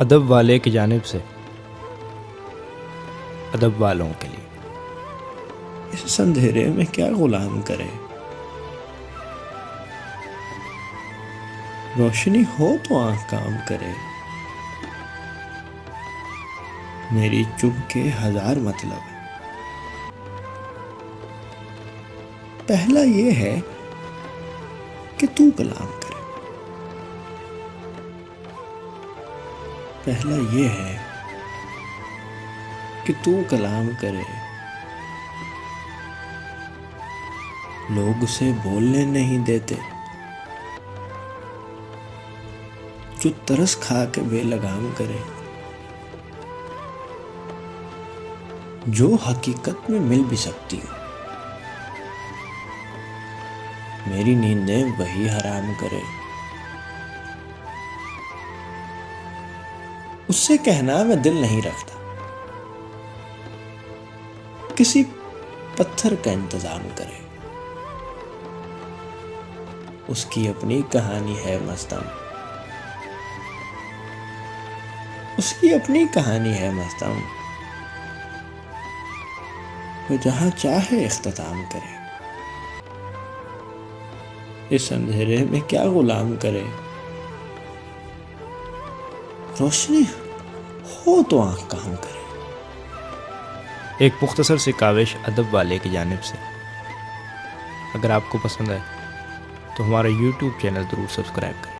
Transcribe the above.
ادب والے کی جانب سے ادب والوں کے لیے۔ اس اندھیرے میں کیا غلام کرے، روشنی ہو تو آنکھ کام کرے، میری چپ کے ہزار مطلب ہے۔ پہلا یہ ہے کہ تو کلام کرے، پہلا یہ ہے کہ تو کلام کرے، لوگ اسے بولنے نہیں دیتے، جو ترس کھا کے بے لگام کرے، جو حقیقت میں مل بھی سکتی ہو، میری نیندیں وہی حرام کرے۔ اس سے کہنا میں دل نہیں رکھتا، کسی پتھر کا انتظام کرے، اس کی اپنی کہانی ہے مستم، اس کی اپنی کہانی ہے مستم، وہ جہاں چاہے اختتام کرے۔ اس اندھیرے میں کیا غلام کرے، روشنی ہو تو آنکھ کام کرے۔ ایک مختصر سی کاوش ادب والے کی جانب سے۔ اگر آپ کو پسند ہے تو ہمارا YouTube چینل ضرور سبسکرائب کریں۔